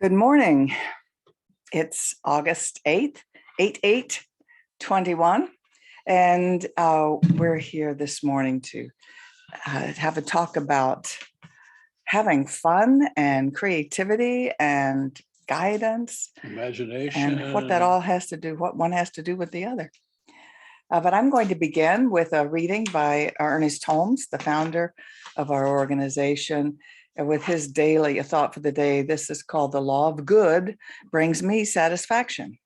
Good morning. It's August 8th, 8/8/21, and we're here this morning to have a talk about having fun and creativity and guidance, Imagination. and what that all has to do, what one has to do with the other. But I'm going to begin with a reading by Ernest Holmes, the founder of our organization, with his daily a thought for the day. This is called "The Law of Good Brings Me Satisfaction."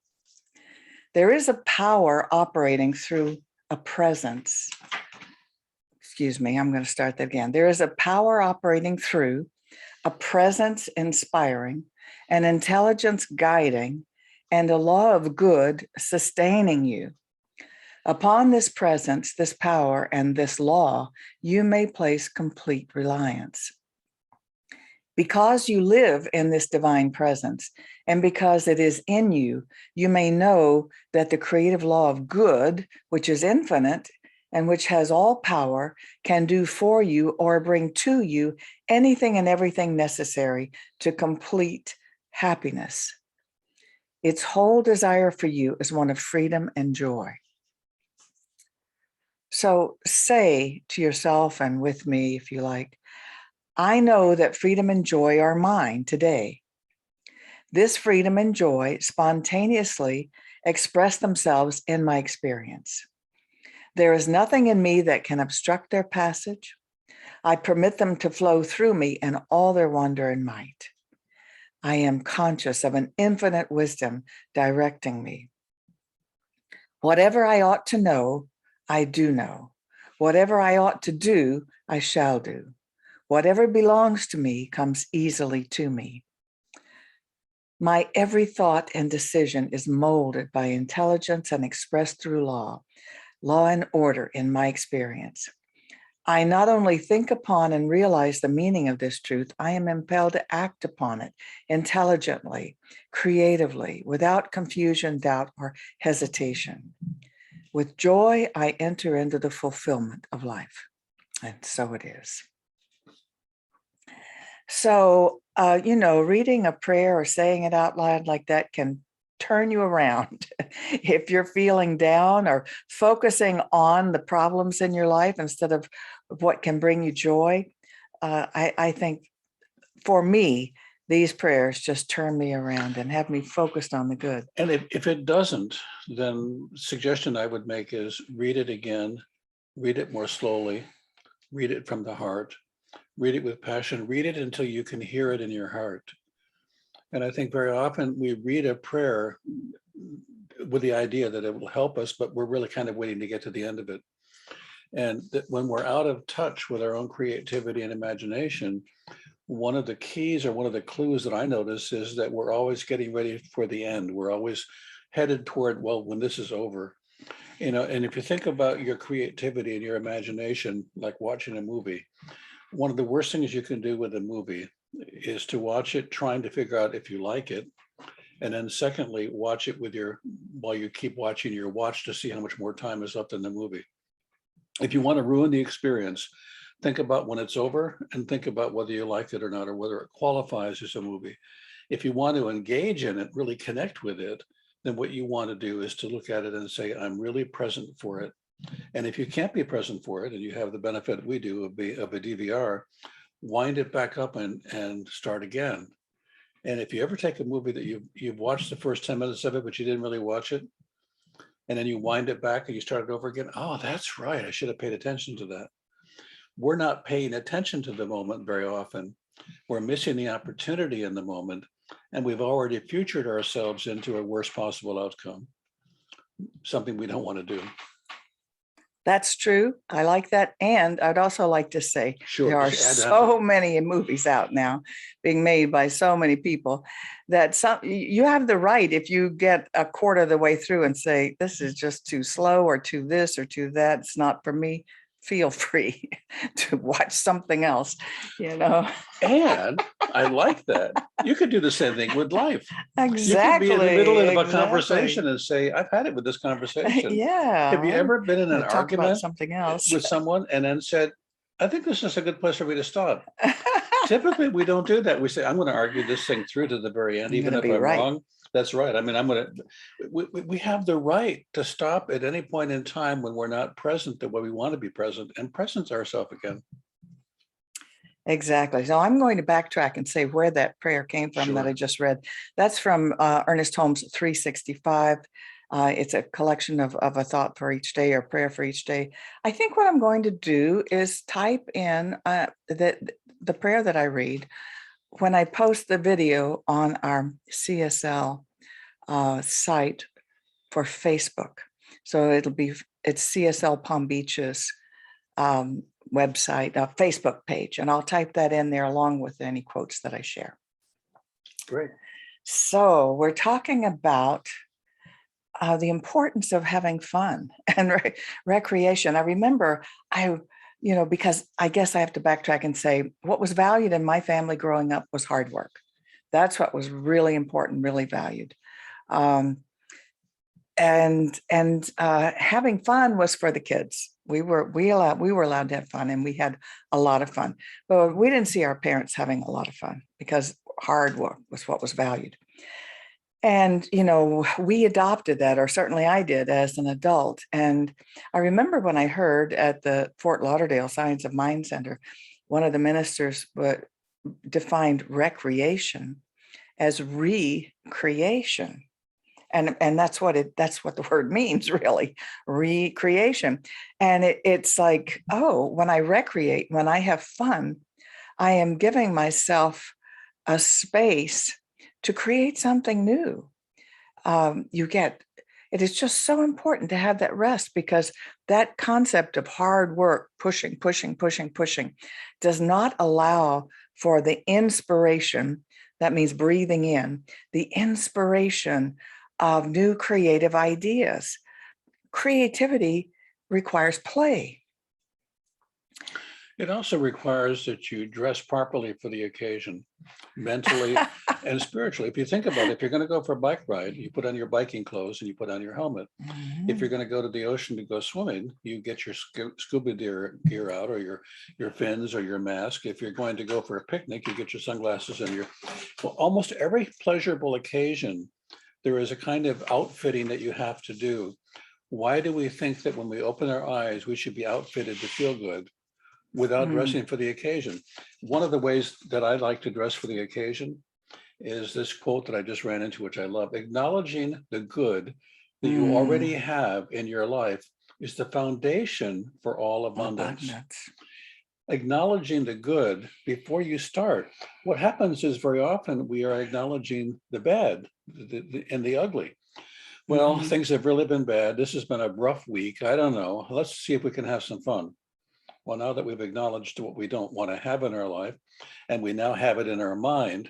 There is a power operating through a presence. Excuse me, I'm going to start that again. There is a power operating through a presence inspiring, an intelligence guiding, and a law of good sustaining you. Upon this presence, this power, and this law, you may place complete reliance. Because you live in this divine presence, and because it is in you, you may know that the creative law of good, which is infinite and which has all power, can do for you or bring to you anything and everything necessary to complete happiness. Its whole desire for you is one of freedom and joy. So say to yourself and with me, if you like, I know that freedom and joy are mine today. This freedom and joy spontaneously express themselves in my experience. There is nothing in me that can obstruct their passage. I permit them to flow through me in all their wonder and might. I am conscious of an infinite wisdom directing me. Whatever I ought to know, I do know. Whatever I ought to do, I shall do. Whatever belongs to me comes easily to me. My every thought and decision is molded by intelligence and expressed through law and order in my experience. I not only think upon and realize the meaning of this truth, I am impelled to act upon it intelligently, creatively, without confusion, doubt, or hesitation. With joy, I enter into the fulfillment of life. And so it is. So, reading a prayer or saying it out loud like that can turn you around. If you're feeling down or focusing on the problems in your life instead of what can bring you joy, I think for me, these prayers just turn me around and have me focused on the good. And if it doesn't, then the suggestion I would make is read it again, read it more slowly, read it from the heart, read it with passion, read it until you can hear it in your heart. And I think very often we read a prayer with the idea that it will help us, but we're really kind of waiting to get to the end of it. And that when we're out of touch with our own creativity and imagination, one of the keys or one of the clues that I notice is that we're always getting ready for the end. We're always headed toward, well, when this is over, and if you think about your creativity and your imagination, like watching a movie, one of the worst things you can do with a movie is to watch it trying to figure out if you like it. And then secondly, watch it while you keep watching your watch to see how much more time is left in the movie. If you want to ruin the experience, think about when it's over and think about whether you like it or not, or whether it qualifies as a movie. If you want to engage in it, really connect with it, then what you want to do is to look at it and say, I'm really present for it. And if you can't be present for it, and you have the benefit we do of a DVR, wind it back up and start again. And if you ever take a movie that you've watched the first 10 minutes of it, but you didn't really watch it, and then you wind it back and you start it over again, oh, that's right, I should have paid attention to that. We're not paying attention to the moment very often. We're missing the opportunity in the moment, and we've already futured ourselves into a worst possible outcome, something we don't want to do. That's true. I like that. And I'd also like to say, Sure, there are so many movies out now being made by so many people that you have the right, if you get a quarter of the way through and say, this is just too slow or too this or too that, it's not for me, feel free to watch something else, And I like that. You could do the same thing with life. Exactly. You could be in the middle of a conversation and say, I've had it with this conversation. Yeah. Have you ever been in an talk argument about something else with someone and then said, I think this is a good place for me to stop. Typically, we don't do that. We say, I'm going to argue this thing through to the very end, I'm even gonna if be I'm right. wrong. That's right. I mean, we have the right to stop at any point in time when we're not present the way we want to be present and presence ourselves again. Exactly. So I'm going to backtrack and say where that prayer came from that Sure. I just read. That's from Ernest Holmes' 365. It's a collection of a thought for each day or prayer for each day. I think what I'm going to do is type in the prayer that I read when I post the video on our CSL site for Facebook. So it's CSL Palm Beach's website, Facebook page, and I'll type that in there along with any quotes that I share. Great. So we're talking about the importance of having fun and recreation. I remember because I guess I have to backtrack and say what was valued in my family growing up was hard work. That's what was really important, really valued. And having fun was for the kids. We were allowed to have fun, and we had a lot of fun. But we didn't see our parents having a lot of fun because hard work was what was valued. And we adopted that, or certainly I did as an adult. And I remember when I heard at the Fort Lauderdale Science of Mind Center, one of the ministers defined recreation as recreation. And that's what the word means, really, recreation. And it's like, oh, when I recreate, when I have fun, I am giving myself a space to create something new. It is just so important to have that rest, because that concept of hard work, pushing, does not allow for the inspiration. That means breathing in the inspiration of new creative ideas. Creativity requires play. It also requires that you dress properly for the occasion, mentally and spiritually. If you think about it, if you're going to go for a bike ride, you put on your biking clothes and you put on your helmet. If you're going to go to the ocean to go swimming, you get your scuba gear out, or your fins or your mask. If you're going to go for a picnic, you get your sunglasses and almost every pleasurable occasion, there is a kind of outfitting that you have to do. Why do we think that when we open our eyes, we should be outfitted to feel good without dressing for the occasion? One of the ways that I like to dress for the occasion is this quote that I just ran into, which I love. Acknowledging the good that you already have in your life is the foundation for all abundance. Acknowledging the good before you start. What happens is very often we are acknowledging the bad and the ugly. Well, things have really been bad. This has been a rough week. I don't know. Let's see if we can have some fun. Well, now that we've acknowledged what we don't want to have in our life, and we now have it in our mind,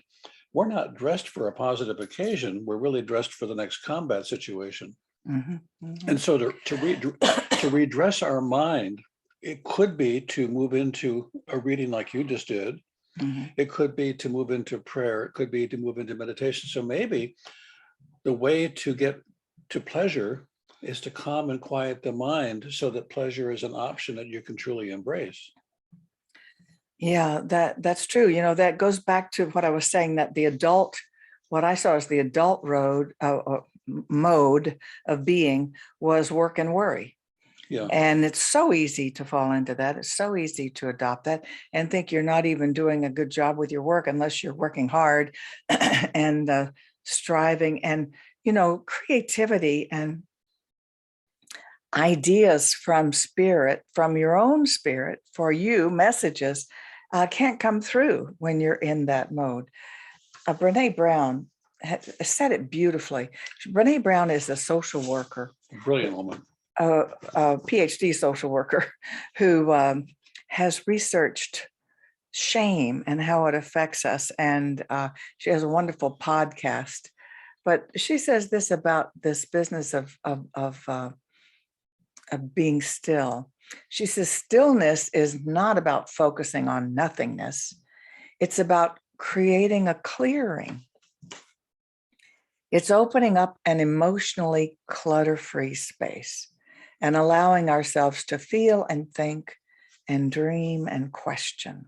we're not dressed for a positive occasion. We're really dressed for the next combat situation. And so to redress our mind, it could be to move into a reading like you just did. It could be to move into prayer. It could be to move into meditation. So maybe the way to get to pleasure is to calm and quiet the mind so that pleasure is an option that you can truly embrace. Yeah, that's true. That goes back to what I was saying, that what I saw as the adult mode of being was work and worry. Yeah. And it's so easy to fall into that. It's so easy to adopt that and think you're not even doing a good job with your work unless you're working hard and striving. And, creativity and ideas from your own spirit, for you, messages can't come through when you're in that mode. Brene Brown said it beautifully. Brene Brown is a social worker. Brilliant woman. A PhD social worker who has researched shame and how it affects us. And she has a wonderful podcast. But she says this about this business of being still. She says, stillness is not about focusing on nothingness. It's about creating a clearing. It's opening up an emotionally clutter-free space and allowing ourselves to feel and think and dream and question.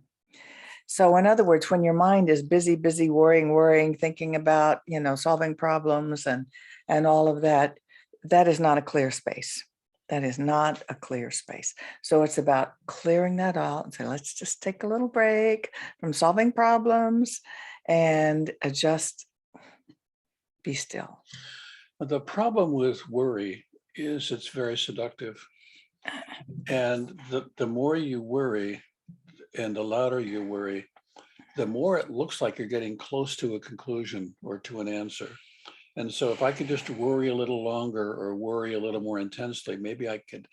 So in other words, when your mind is busy, worrying, thinking about, solving problems and all of that, that is not a clear space. That is not a clear space. So it's about clearing that out and say, let's just take a little break from solving problems and just be still. The problem with worry is it's very seductive. And the more you worry and the louder you worry, the more it looks like you're getting close to a conclusion or to an answer. And so if I could just worry a little longer or worry a little more intensely, maybe I could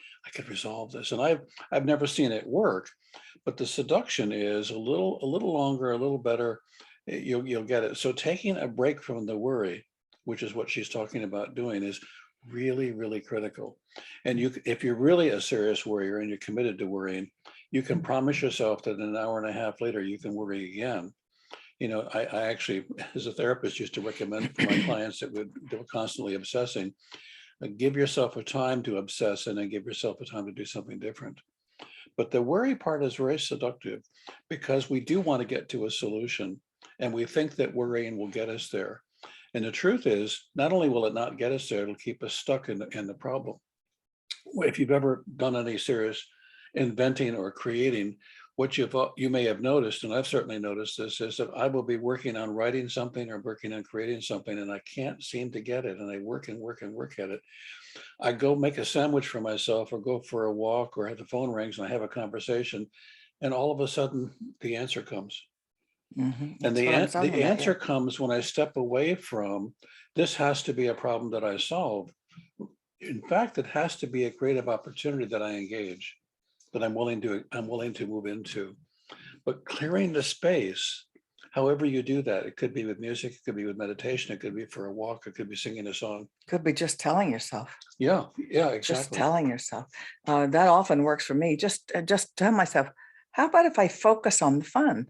resolve this. And I've never seen it work, but the seduction is a little longer, a little better. You'll get it. So taking a break from the worry, which is what she's talking about doing, is really, really critical. And if you're really a serious worrier and you're committed to worrying, you can promise yourself that an hour and a half later, you can worry again. I actually, as a therapist, used to recommend for my clients that were constantly obsessing, give yourself a time to obsess and then give yourself a time to do something different. But the worry part is very seductive because we do want to get to a solution and we think that worrying will get us there. And the truth is, not only will it not get us there, it'll keep us stuck in the problem. If you've ever done any serious inventing or creating, what you may have noticed, and I've certainly noticed this, is that I will be working on writing something or working on creating something, and I can't seem to get it. And I work and work and work at it. I go make a sandwich for myself or go for a walk or the phone rings and I have a conversation. And all of a sudden the answer comes. And That's the what I'm talking about. answer comes when I step away from, this has to be a problem that I solve. In fact, it has to be a creative opportunity that I engage, that I'm willing to move into. But clearing the space, however you do that, it could be with music, it could be with meditation, it could be for a walk, it could be singing a song. Could be just telling yourself. Yeah, exactly. Just telling yourself. That often works for me. Just tell myself, how about if I focus on the fun?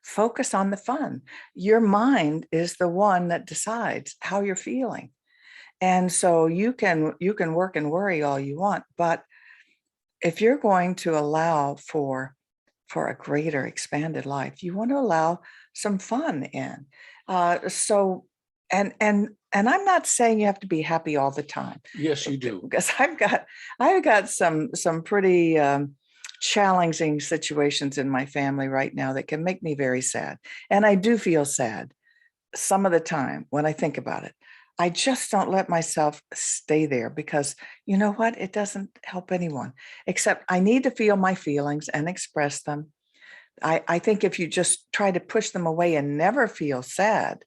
Focus on the fun. Your mind is the one that decides how you're feeling. And so you can work and worry all you want, but if you're going to allow for a greater expanded life, you want to allow some fun in. And I'm not saying you have to be happy all the time. Yes, you do. Because I've got some pretty challenging situations in my family right now that can make me very sad. And I do feel sad some of the time when I think about it. I just don't let myself stay there because you know what? It doesn't help anyone, except I need to feel my feelings and express them. I think if you just try to push them away and never feel sad,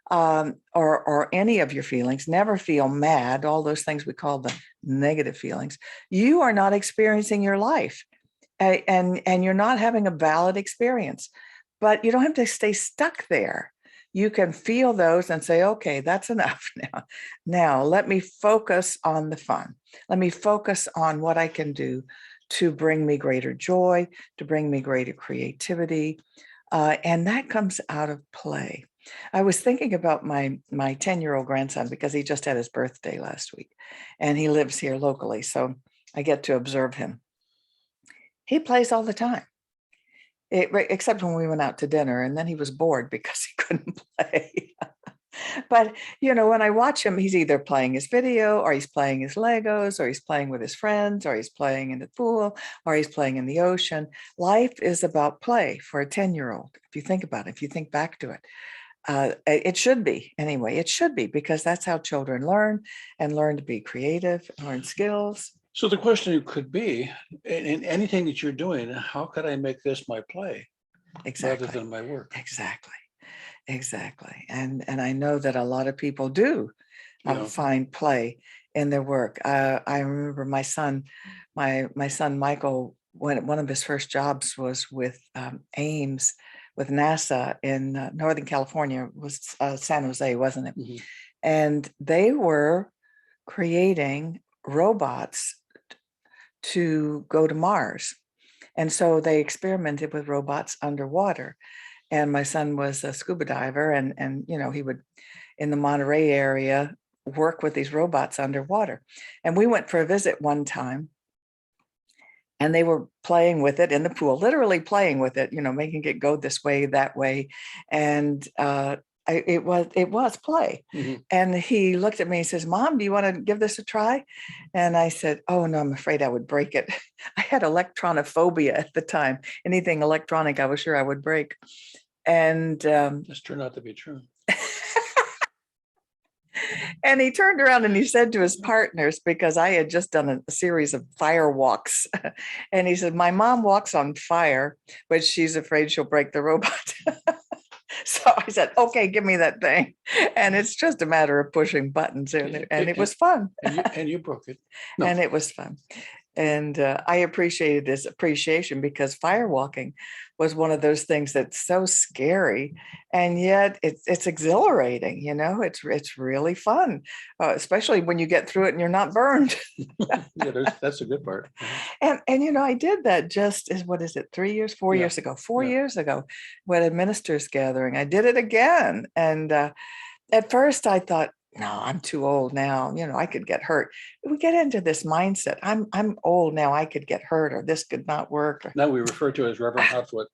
or any of your feelings, never feel mad, all those things we call the negative feelings, you are not experiencing your life, and you're not having a valid experience. But you don't have to stay stuck there. You can feel those and say, okay, that's enough now. Now let me focus on the fun. Let me focus on what I can do to bring me greater joy, to bring me greater creativity. And that comes out of play. I was thinking about my 10-year-old grandson because he just had his birthday last week and he lives here locally. So I get to observe him. He plays all the time. Except when we went out to dinner and then he was bored because he couldn't play. But, when I watch him, he's either playing his video or he's playing his Legos or he's playing with his friends or he's playing in the pool or he's playing in the ocean. Life is about play for a 10-year-old. If you think about it, if you think back to it, it should be anyway. It should be because that's how children learn and learn to be creative, learn skills. So the question could be, in anything that you're doing, how could I make this my play Exactly. rather than my work? Exactly. And I know that a lot of people do find play in their work. I remember my son Michael, when one of his first jobs was with Ames, with NASA in Northern California, was San Jose, wasn't it? Mhm. And they were creating robots to go to Mars. And so they experimented with robots underwater. And my son was a scuba diver and he would, in the Monterey area, work with these robots underwater. And we went for a visit one time. and they were playing with it in the pool, literally playing with it, making it go this way, that way. And it was play. Mhm. And he looked at me and says, "Mom, do you want to give this a try?" And I said, "Oh no, I'm afraid I would break it." I had electronophobia at the time. Anything electronic, I was sure I would break. And This turned out to be true. and he turned around and he said to his partners, because I had just done a series of fire walks, and he said, "My mom walks on fire, but she's afraid she'll break the robot." So I said, "Okay, give me that thing." And it's just a matter of pushing buttons, and it was fun. And you broke it. No. And it was fun. And I appreciated his appreciation, because firewalking was one of those things that's so scary, and yet it's exhilarating. It's really fun, especially when you get through it and you're not burned. Yeah, that's a good part. Mhm. And I did that just as, what is it, 3 years, 4 Yeah. years ago, 4 Yeah. years ago, when a minister's gathering. I did it again, and at first I thought, no, I'm too old now. I could get hurt. We get into this mindset. I'm old now. I could get hurt, or this could not work. Now we refer to as Reverend Hotfoot.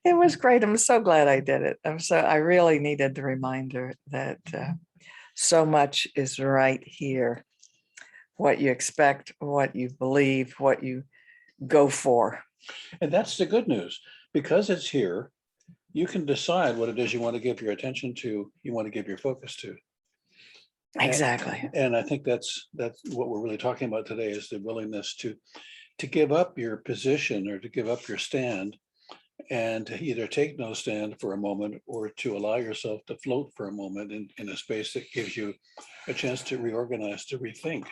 It was great. I'm so glad I did it. I really needed the reminder that so much is right here. What you expect, what you believe, what you go for. And that's the good news. Because it's here, you can decide what it is you want to give your attention to, you want to give your focus to. Exactly. And I think that's what we're really talking about today, is the willingness to give up your position, or to give up your stand, and to either take no stand for a moment, or to allow yourself to float for a moment in a space that gives you a chance to reorganize, to rethink,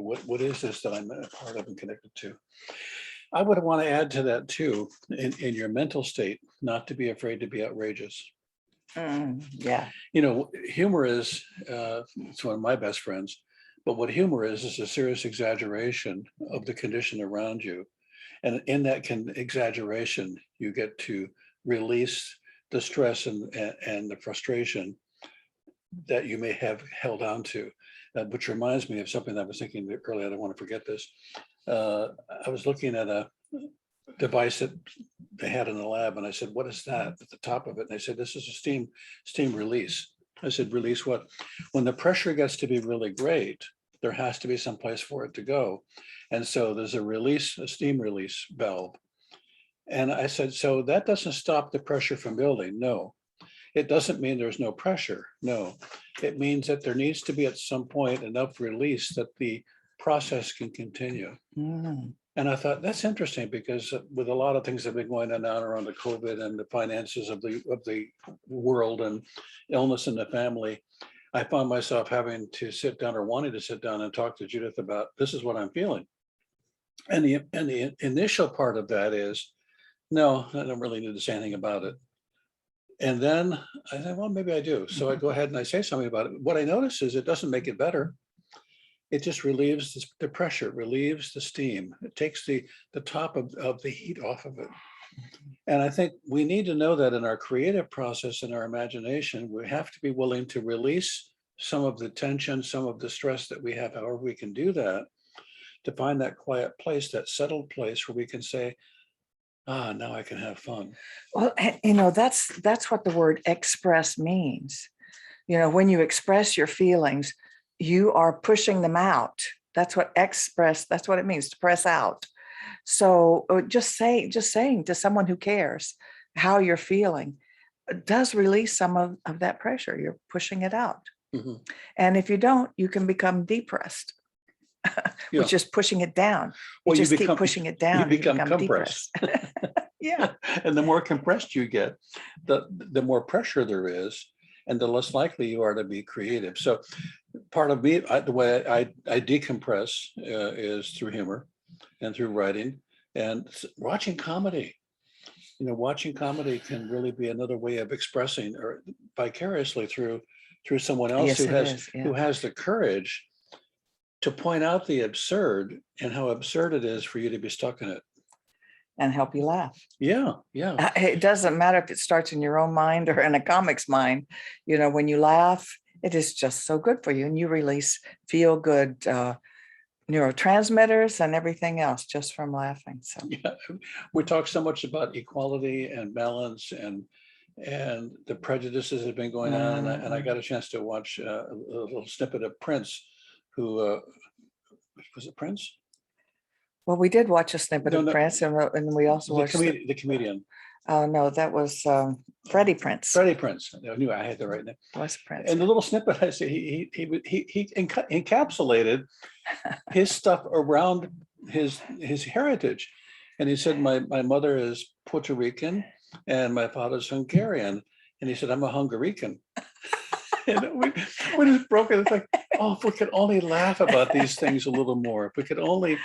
what is this that I'm a part of and connected to. I would want to add to that too, in your mental state, not to be afraid to be outrageous. Yeah. Humor is, it's one of my best friends, but what humor is a serious exaggeration of the condition around you. And in that exaggeration, you get to release the stress and the frustration that you may have held on to, which reminds me of something that I was thinking earlier. I don't want to forget this. I was looking at a device that they had in the lab, and I said, "What is that at the top of it?" And they said, "This is a steam release." I said, "Release what?" "When the pressure gets to be really great, there has to be some place for it to go. And so there's a steam release valve." And I said, "So that doesn't stop the pressure from building?" "No." "It doesn't mean there's no pressure?" "No." "It means that there needs to be at some point enough release that the process can continue." Mm. And I thought, that's interesting, because with a lot of things that have been going on now around the COVID and the finances of the world and illness in the family, I found myself having to sit down, or wanting to sit down and talk to Judith about, this is what I'm feeling. And the initial part of that is, no, I don't really need to say anything about it. And then I said, well, maybe I do. So I go ahead and I say something about it. What I notice is it doesn't make it better. It just relieves the pressure, relieves the steam. It takes the top of the heat off of it. And I think we need to know that in our creative process, in our imagination, we have to be willing to release some of the tension, some of the stress that we have, however we can do that, to find that quiet place, that settled place where we can say, now I can have fun. Well, that's what the word express means. When you express your feelings, you are pushing them out. That's what it means, to press out. So just saying to someone who cares how you're feeling does release some of that pressure. You're pushing it out. Mm-hmm. And if you don't, you can become depressed, which is pushing it down. You keep pushing it down. You become compressed. Yeah. And the more compressed you get, the more pressure there is, and the less likely you are to be creative. So part of me, the way I decompress is through humor and through writing and watching comedy. Watching comedy can really be another way of expressing, or vicariously through someone else who has the courage to point out the absurd and how absurd it is for you to be stuck in it. And help you laugh. Yeah. It doesn't matter if it starts in your own mind or in a comic's mind. When you laugh, It is just so good for you. And you release feel good neurotransmitters and everything else just from laughing. So Yeah, we talk so much about equality and balance and the prejudices that have been going on. And I got a chance to watch a little snippet of Prince, who was it Prince? well, we did watch a snippet No, of no, Prince, and we also watched the comedian. Oh no, that was Freddie Prince. Freddie Prince. I knew I had the right name. Was Prince. And the little snippet I say he encapsulated his stuff around his heritage. And he said, my mother is Puerto Rican and my father's Hungarian. And he said, I'm a Hungarican. And we just broke it. It's like, oh, if we could only laugh about these things a little more, if we could only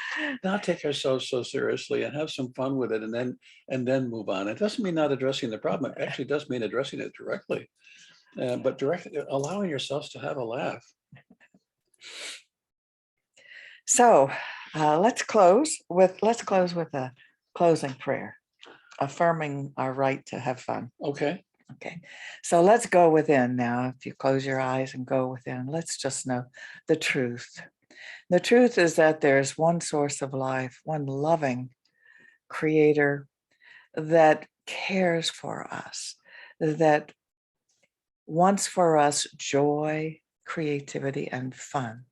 not take ourselves so seriously and have some fun with it, and then move on. It doesn't mean not addressing the problem. It actually does mean addressing it directly, but directly allowing yourselves to have a laugh. So let's close with a closing prayer, affirming our right to have fun. Okay. Okay, so let's go within now. If you close your eyes and go within, let's just know the truth. The truth is that there's one source of life, one loving creator that cares for us, that wants for us joy, creativity, and fun.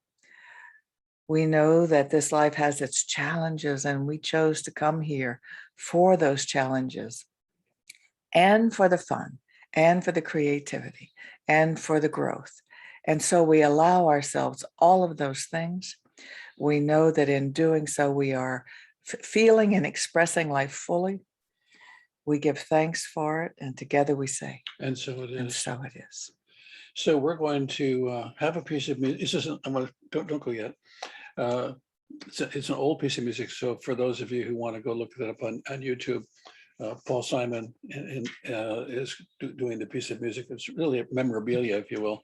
We know that this life has its challenges, and we chose to come here for those challenges and for the fun and for the creativity and for the growth. And so we allow ourselves all of those things. We know that in doing so, we are feeling and expressing life fully. We give thanks for it, and together we say, And so it is. and so it is. So we're going to have a piece of music. This isn't, don't go yet. It's an old piece of music. So for those of you who want to go look that up on YouTube, Paul Simon is doing the piece of music. It's really a memorabilia, if you will.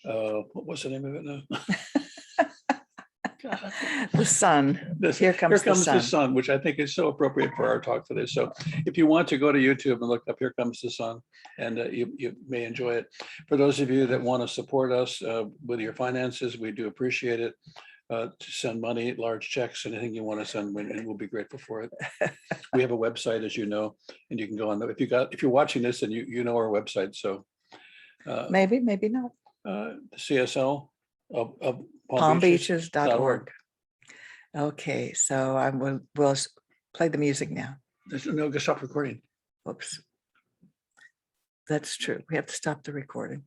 What was the name of it now? The sun. Here comes the sun, which I think is so appropriate for our talk today. So if you want to go to YouTube and look up Here Comes the Sun, and you may enjoy it. For those of you that want to support us with your finances, we do appreciate it. To send money, large checks, anything you want to send, and we'll be grateful for it. We have a website, as you know, and you can go on. If you're watching this, and you know our website, so maybe not. CSL of palmbeaches.org. Okay, so we'll play the music now. No, just stop recording. Oops. That's true. We have to stop the recording.